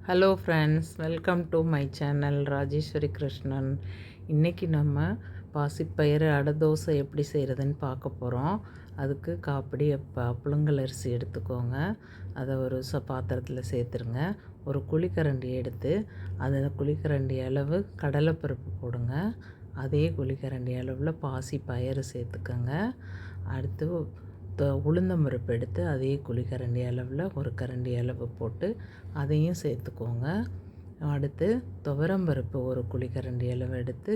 Hello friends, welcome to my channel Rajeswari Krishnan. இன்றைக்கி நம்ம பாசிப்பயிறு அடை தோசை எப்படி செய்கிறதுன்னு பார்க்க போகிறோம். அதுக்கு காப்படி புழுங்கல் அரிசி எடுத்துக்கோங்க. அதை ஒரு பாத்திரத்தில் சேர்த்துருங்க. ஒரு குழிக்கரண்டி எடுத்து அதில் குழிக்கரண்டி அளவு கடலைப்பருப்பு போடுங்க. அதே குழிக்கரண்டி அளவில் பாசி பயிறு சேர்த்துக்கோங்க. அடுத்து உளுந்தம்பருப்பு எடுத்து அதே குழிக்கரண்டி அளவில் ஒரு கரண்டி அளவு போட்டு அதையும் சேர்த்துக்கோங்க. அடுத்து துவரம்பருப்பு ஒரு குழிக்கரண்டி அளவு எடுத்து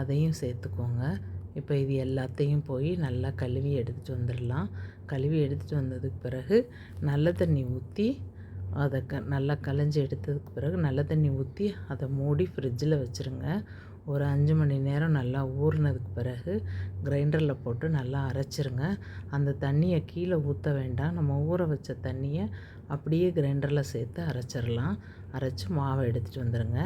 அதையும் சேர்த்துக்கோங்க. இப்போ இது எல்லாத்தையும் போய் நல்லா கழுவி எடுத்துகிட்டு வந்துடலாம். கழுவி எடுத்துகிட்டு வந்ததுக்கு பிறகு நல்ல தண்ணி ஊற்றி அதை நல்லா களைஞ்சி எடுத்ததுக்கு பிறகு நல்ல தண்ணி ஊற்றி அதை மூடி ஃப்ரிட்ஜில் வச்சுருங்க. ஒரு 5 மணி நேரம் நல்லா ஊறினதுக்கு பிறகு கிரைண்டரில் போட்டு நல்லா அரைச்சிருங்க. அந்த தண்ணியை கீழே ஊற்ற வேண்டாம். நம்ம ஊற வச்ச தண்ணியை அப்படியே கிரைண்டரில் சேர்த்து அரைச்சிடலாம். அரைச்சி மாவை எடுத்துகிட்டு வந்துடுங்க.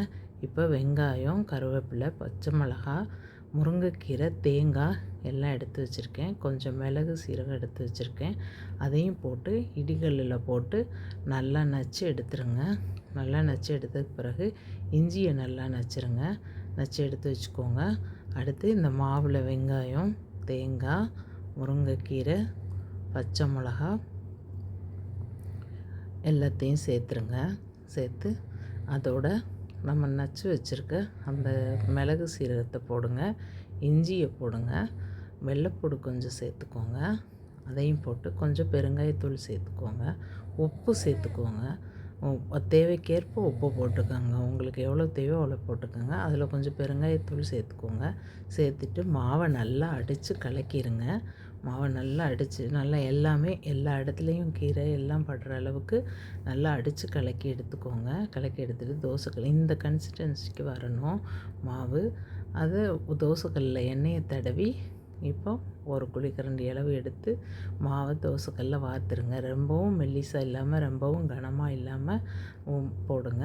இப்போ வெங்காயம், கருவேப்பிலை, பச்சை மிளகாய், முருங்கைக்கீரை, தேங்காய் எல்லாம் எடுத்து வச்சுருக்கேன். கொஞ்சம் மிளகு, சீரகம் எடுத்து வச்சுருக்கேன். அதையும் போட்டு இடிகல்லில் போட்டு நல்லா நச்சு எடுத்துருங்க. நல்லா நச்சு எடுத்ததுக்கு பிறகு இஞ்சியை நல்லா நச்சுருங்க. நச்சு எடுத்து வச்சுக்கோங்க. அடுத்து இந்த மாவில் வெங்காயம், தேங்காய், முருங்கைக்கீரை, பச்சை மிளகா எல்லாத்தையும் சேர்த்துருங்க. சேர்த்து அதோட நம்ம நச்சு வச்சுருக்க அந்த மிளகு சீரகத்தை போடுங்க. இஞ்சியை போடுங்க. வெள்ளைப்பூடு கொஞ்சம் சேர்த்துக்கோங்க. அதையும் போட்டு கொஞ்சம் பெருங்காயத்தூள் சேர்த்துக்கோங்க. உப்பு சேர்த்துக்கோங்க. தேவைக்கேற்ப உப்பு போட்டுக்கோங்க. உங்களுக்கு எவ்வளோ தேவையோ அவ்வளோ போட்டுக்கோங்க. அதில் கொஞ்சம் பெருங்காயத்தூள் சேர்த்துக்கோங்க. சேர்த்துட்டு மாவை நல்லா அடித்து கலக்கிடுங்க. மாவை நல்லா அடித்து நல்லா எல்லாமே எல்லா இடத்துலையும் கீரை எல்லாம் படுற அளவுக்கு நல்லா அடித்து கலக்கி எடுத்துக்கோங்க. கலக்கி எடுத்துகிட்டு தோசைக்கல் இந்த கன்சிஸ்டன்சிக்கு வரணும் மாவு. அதை தோசைக்கல்லில் எண்ணெயை தடவி இப்போ ஒரு குழிக்கரண்டி அளவு எடுத்து மாவை தோசைக்கல்லில் வார்த்துருங்க. ரொம்பவும் மெல்லிசாக இல்லாமல் ரொம்பவும் கனமாக இல்லாமல் போடுங்க.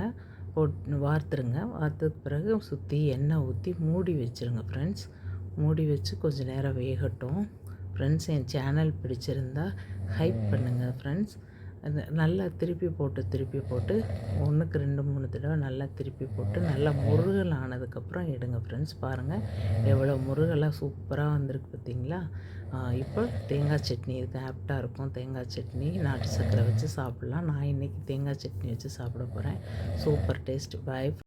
வார்த்துருங்க. வார்த்ததுக்கு பிறகு சுற்றி எண்ணெய் ஊற்றி மூடி வச்சுருங்க ஃப்ரெண்ட்ஸ். மூடி வச்சு கொஞ்சம் நேரம் வேகட்டும். ஃப்ரெண்ட்ஸ், என் சேனல் பிடிச்சிருந்தா ஹைப் பண்ணுங்கள் ஃப்ரெண்ட்ஸ். நல்லா திருப்பி போட்டு 1க்கு 2 3 தடவை நல்லா திருப்பி போட்டு நல்லா முருகல் ஆனதுக்கப்புறம் எடுங்க ஃப்ரெண்ட்ஸ். பாருங்கள் எவ்வளோ முருகலாக சூப்பராக வந்திருக்கு பார்த்தீங்களா. இப்போ தேங்காய் சட்னி இதுக்கு ஆப்டாக இருக்கும். தேங்காய் சட்னி நாட்டு சர்க்கரை வச்சு சாப்பிட்லாம். நான் இன்றைக்கி தேங்காய் சட்னி வச்சு சாப்பிட போகிறேன். Super taste. பாய்.